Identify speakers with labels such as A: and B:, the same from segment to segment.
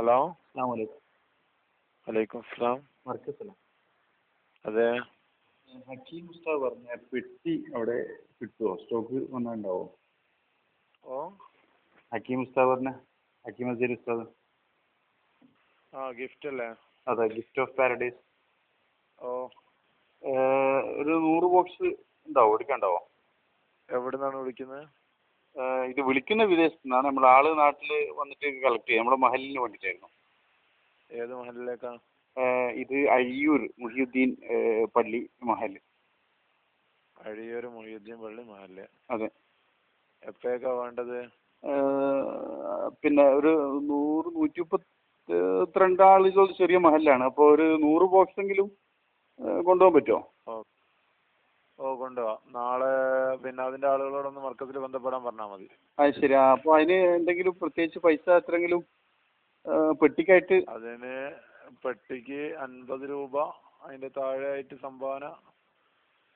A: Hello.
B: അസ്സലാമലൈക്കും.
A: വലൈക്കും slam.
B: മർക്കസല്ല.
A: അതെ.
B: ഹക്കീം ഉസ്താദ് പറഞ്ഞ പെട്ടി അവിടെ കിട്ടുമോ? സ്റ്റോക്ക് വന്നിട്ടുണ്ടാവോ?
A: ഓ,
B: ഹക്കീം ഉസ്താദ് പറഞ്ഞ ഹക്കീം അസീർ ഉസ്താദ്.
A: ഗിഫ്റ്റ് അല്ലേ?
B: അതെ, ഗിഫ്റ്റ് ഓഫ് പാരഡൈസ്.
A: ഓ,
B: ഒരു 100 ബോക്സ് ഉണ്ടാവോ? എടുക്കാണ്ടാവോ?
A: എവിടെ നിന്നാണ് വിളിക്കുന്നത്?
B: ഇത് വിളിക്കുന്ന വിദേശത്തു നിന്നാണ്. നമ്മുടെ ആള് നാട്ടിൽ വന്നിട്ട് കളക്ട് ചെയ്യാം. നമ്മുടെ മഹലിന് വേണ്ടിയിട്ടായിരുന്നു.
A: ഏത് മഹലിലേക്കാ?
B: ഇത് അഴിയൂർ മുഹിയുദ്ദീൻ പള്ളി മഹൽ.
A: അഴിയൂർ മുഹിയുദ്ദീൻ പള്ളി മഹല്.
B: അതെ.
A: എപ്പോഴേക്കാ വേണ്ടത്?
B: പിന്നെ ഒരു 100-132 ആളുകൾ ചെറിയ മഹലാണ്. അപ്പോൾ ഒരു 100 ബോക്സ് എങ്കിലും കൊണ്ടുപോകാൻ പറ്റുമോ?
A: ഓ, കൊണ്ടുപോവാം. നാളെ പിന്നെ അതിന്റെ ആളുകളോടൊന്ന് മർക്കസിൽ ബന്ധപ്പെടാൻ പറഞ്ഞാൽ മതി.
B: അത് ശരി. അപ്പോൾ അതിന് എന്തെങ്കിലും പ്രത്യേകിച്ച് പൈസ എത്രയെങ്കിലും പെട്ടിക്കായിട്ട്?
A: അതിന് പെട്ടിക്ക് 50 രൂപ, അതിന്റെ താഴെ ആയിട്ട് സംഭാവന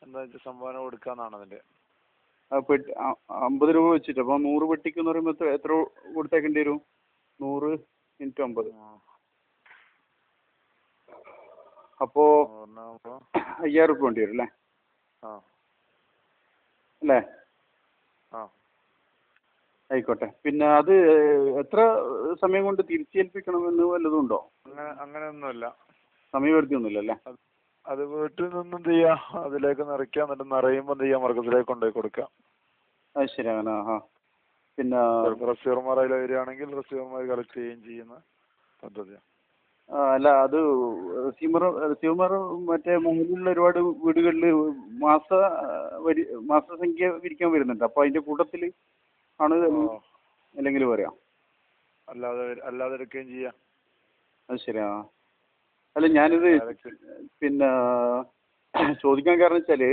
A: എന്താ വെച്ചാൽ സംഭാവന കൊടുക്കാന്നാണ് അതിന്റെ.
B: 50 രൂപ വെച്ചിട്ട്. അപ്പോൾ 100 പെട്ടിക്ക് എന്ന് പറയുമ്പോൾ എത്ര കൊടുത്തേക്കേണ്ടി വരും? 100 × 50. അപ്പോൾ 5000 റുപ്യ വേണ്ടി വരും അല്ലേ? അല്ലേ? ആയിക്കോട്ടെ. പിന്നെ അത് എത്ര സമയം കൊണ്ട് തിരിച്ചേൽപ്പിക്കണമെന്ന് വല്ലതും ഉണ്ടോ?
A: അങ്ങനെയൊന്നുമില്ല.
B: സമയപരിധി ഒന്നുമില്ല അല്ലേ?
A: അത് വീട്ടിൽ നിന്നും ചെയ്യാം. അതിലേക്ക് നിറയ്ക്കാം. എന്നിട്ട് നിറയുമ്പോൾ ചെയ്യാം, മർക്കസിലേക്ക് കൊണ്ടുപോയി കൊടുക്കാം. അത്
B: ശരി. അങ്ങനെ. പിന്നെ
A: റസീവർമാർ അതിൽ വരികയാണെങ്കിൽ റസീവർമാർ കളക്ട് ചെയ്യുകയും ചെയ്യുന്ന പദ്ധതിയാണ്.
B: അല്ല, അത് റസീവർമാർ മറ്റേ മുകളിലുള്ള ഒരുപാട് വീടുകളിൽ മാസസംഖ്യ വിരിക്കാൻ വരുന്നുണ്ട്. അപ്പോൾ അതിന്റെ കൂട്ടത്തിൽ ആണ് അല്ലെങ്കിൽ പറയാം.
A: അല്ലാതെ എടുക്കുകയും ചെയ്യാം.
B: അത് ശരിയാ. അല്ല, ഞാനിത് പിന്നെ ചോദിക്കാൻ കാരണം വെച്ചാല്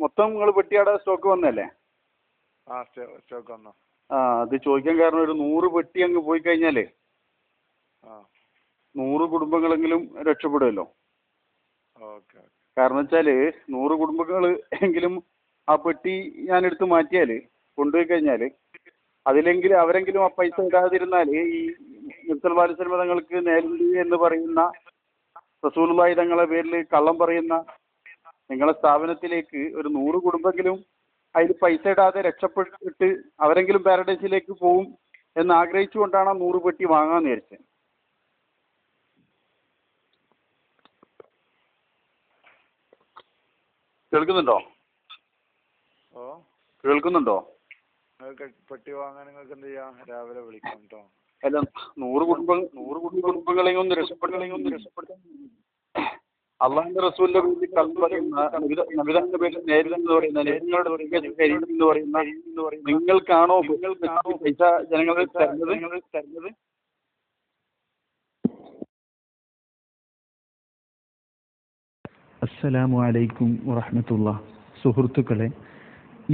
B: മൊത്തം നിങ്ങൾ പെട്ടിയാടെ സ്റ്റോക്ക് വന്നല്ലേ?
A: സ്റ്റോക്ക് വന്നോ?
B: അത് ചോദിക്കാൻ കാരണം ഒരു 100 പെട്ടി അങ്ങ് പോയി കഴിഞ്ഞാലേ 100 കുടുംബങ്ങളെങ്കിലും രക്ഷപ്പെടുമല്ലോ. കാരണം വെച്ചാല് 100 കുടുംബങ്ങൾ എങ്കിലും ആ പെട്ടി ഞാൻ എടുത്ത് മാറ്റിയാല് കൊണ്ടുപോയി കഴിഞ്ഞാല് അവരെങ്കിലും ആ പൈസ ഇടാതിരുന്നാൽ ഈ മുസൽമാൻ തങ്ങൾക്ക് നേരിടുക എന്ന് പറയുന്ന റസൂലുള്ളാഹി തങ്ങളുടെ പേരിൽ കള്ളം പറയുന്ന നിങ്ങളെ സ്ഥാപനത്തിലേക്ക് ഒരു 100 കുടുംബെങ്കിലും അതിൽ പൈസ ഇടാതെ രക്ഷപ്പെട്ടിട്ട് അവരെങ്കിലും പാരഡൈസിലേക്ക് പോവും എന്ന് ആഗ്രഹിച്ചുകൊണ്ടാണ് 100 പെട്ടി വാങ്ങാന്ന് വിചാരിച്ചത്. കേൾക്കുന്നുണ്ടോ?
A: പെട്ടി വാങ്ങാൻ നിങ്ങൾക്ക് എന്ത് ചെയ്യാം? രാവിലെ വിളിക്കാം കേട്ടോ.
B: അല്ല, 100 കുടുംബങ്ങളെയും ഒന്ന് രക്ഷപ്പെടുത്താൻ അള്ളാഹുവിന്റെ റസൂലിന്റെ പേരിൽ കള്ളം പറയുന്ന നബിതങ്ങളുടെ പേരിൽ നേരിടുന്ന പറയുന്ന നിങ്ങൾക്കാണോ പൈസ ജനങ്ങൾ തരുന്നത്?
C: അസ്സലാമു അലൈക്കും വറഹ്മത്തുള്ളാഹി. സുഹൃത്തുക്കളെ,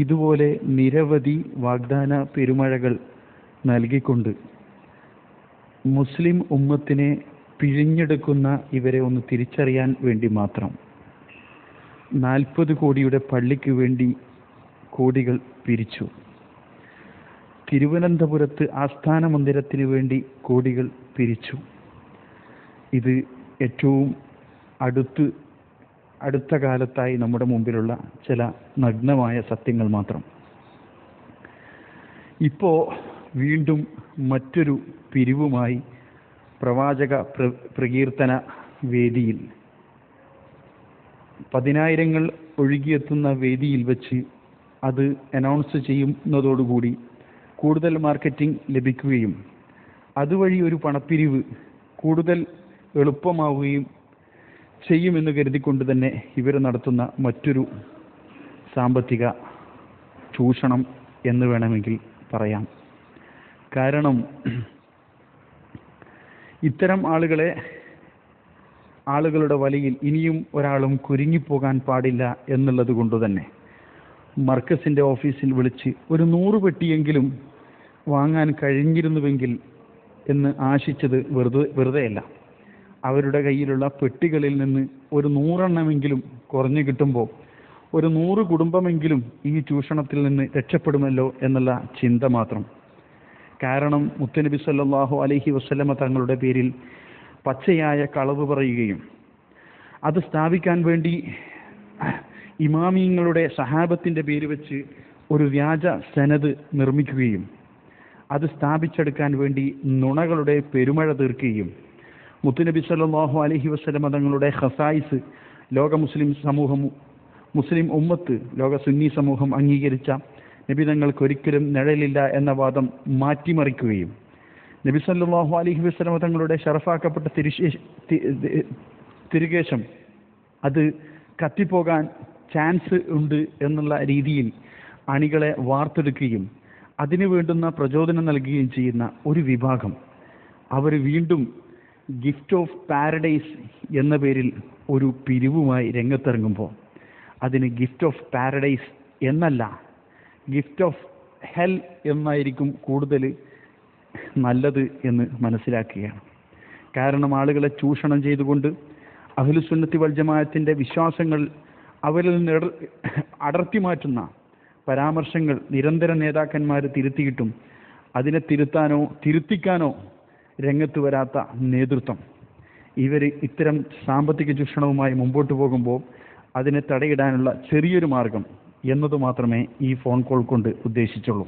C: ഇതുപോലെ നിരവധി വാഗ്ദാന പെരുമഴകൾ നൽകിക്കൊണ്ട് മുസ്ലിം ഉമ്മത്തിനെ പിഴിഞ്ഞെടുക്കുന്ന ഇവരെ ഒന്ന് തിരിച്ചറിയാൻ വേണ്ടി മാത്രം 40 കോടിയുടെ പള്ളിക്ക് വേണ്ടി കോടികൾ പിരിച്ചു. തിരുവനന്തപുരത്ത് ആസ്ഥാന മന്ദിരത്തിന് വേണ്ടി കോടികൾ പിരിച്ചു. ഇത് ഏറ്റവും അടുത്ത കാലത്തായി നമ്മുടെ മുമ്പിലുള്ള ചില നഗ്നമായ സത്യങ്ങൾ മാത്രം. ഇപ്പോൾ വീണ്ടും മറ്റൊരു പിരിവുമായി പ്രവാചക പ്രകീർത്തന വേദിയിൽ 10,000 ഒഴുകിയെത്തുന്ന വേദിയിൽ വെച്ച് അത് അനൗൺസ് ചെയ്യുന്നതോടുകൂടി കൂടുതൽ മാർക്കറ്റിംഗ് ലഭിക്കുകയും അതുവഴി ഒരു പണപ്പിരിവ് കൂടുതൽ എളുപ്പമാവുകയും ചെയ്യുമെന്ന് കരുതിക്കൊണ്ട് തന്നെ ഇവർ നടത്തുന്ന മറ്റൊരു സാമ്പത്തിക ചൂഷണം എന്ന് വേണമെങ്കിൽ പറയാം. കാരണം ഇത്തരം ആളുകളുടെ വലയിൽ ഇനിയും ഒരാളും കുരുങ്ങിപ്പോകാൻ പാടില്ല എന്നുള്ളത് കൊണ്ട് തന്നെ മർക്കസിൻ്റെ ഓഫീസിൽ വിളിച്ച് ഒരു 100 പെട്ടിയെങ്കിലും വാങ്ങാൻ കഴിഞ്ഞിരുന്നുവെങ്കിൽ എന്ന് ആശിച്ചത് വെറുതെയല്ല. അവരുടെ കയ്യിലുള്ള പെട്ടികളിൽ നിന്ന് ഒരു 100 എണ്ണമെങ്കിലും കുറഞ്ഞു കിട്ടുമ്പോൾ ഒരു 100 കുടുംബമെങ്കിലും ഈ ചൂഷണത്തിൽ നിന്ന് രക്ഷപ്പെടുമല്ലോ എന്നുള്ള ചിന്ത മാത്രം. കാരണം മുത്തുനബി സല്ലല്ലാഹു അലൈഹി വസല്ലമ തങ്ങളുടെ പേരിൽ പച്ചയായ കളവ് പറയുകയും അത് സ്ഥാപിക്കാൻ വേണ്ടി ഇമാമിങ്ങളുടെ സഹാബത്തിൻ്റെ പേര് വെച്ച് ഒരു വ്യാജ സനത് നിർമ്മിക്കുകയും അത് സ്ഥാപിച്ചെടുക്കാൻ വേണ്ടി നുണകളുടെ പെരുമഴ തീർക്കുകയും മുത്തുനബി സല്ലല്ലാഹു അലൈഹി വസല്ലമ തങ്ങളുടെ ഖസായിസ് ലോക മുസ്ലിം ഉമ്മത്ത് ലോക സുന്നി സമൂഹം അംഗീകരിച്ച നബി തങ്ങൾക്കൊരിക്കലും നിഴലില്ല എന്ന വാദം മാറ്റിമറിക്കുകയും നബി സല്ലല്ലാഹു അലൈഹി വസല്ലമ തങ്ങളുടെ ഷറഫാക്കപ്പെട്ട തിരുകേശം അത് കത്തിപ്പോകാൻ ചാൻസ് ഉണ്ട് എന്നുള്ള രീതിയിൽ അണികളെ വാർത്തെടുക്കുകയും അതിനു വേണ്ടുന്ന പ്രചോദനം നൽകുകയും ചെയ്യുന്ന ഒരു വിഭാഗം അവർ വീണ്ടും ഗിഫ്റ്റ് ഓഫ് പാരഡൈസ് എന്ന പേരിൽ ഒരു പിരിവുമായി രംഗത്തിറങ്ങുമ്പോൾ അതിന് ഗിഫ്റ്റ് ഓഫ് പാരഡൈസ് എന്നല്ല, ഗിഫ്റ്റ് ഓഫ് ഹെൽ എന്നായിരിക്കും കൂടുതൽ നല്ലത് എന്ന് മനസ്സിലാക്കുകയാണ്. കാരണം ആളുകളെ ചൂഷണം ചെയ്തുകൊണ്ട് അഹ്ലുസുന്നത്തി വൽ ജമാഅത്തിൻ്റെ വിശ്വാസങ്ങൾ അവരിൽ നിന്ന് അടർത്തി മാറ്റുന്ന പരാമർശങ്ങൾ നിരന്തരം നേതാക്കന്മാർ തിരുത്തിയിട്ടും അതിനെ തിരുത്തിക്കാനോ രംഗത്ത് വരാത്ത നേതൃത്വം, ഇവർ ഇത്തരം സാമ്പത്തിക ചൂഷണവുമായി മുമ്പോട്ട് പോകുമ്പോൾ അതിനെ തടയിടാനുള്ള ചെറിയൊരു മാർഗം എന്നതു മാത്രമേ ഈ ഫോൺ കോൾ കൊണ്ട് ഉദ്ദേശിച്ചുള്ളൂ.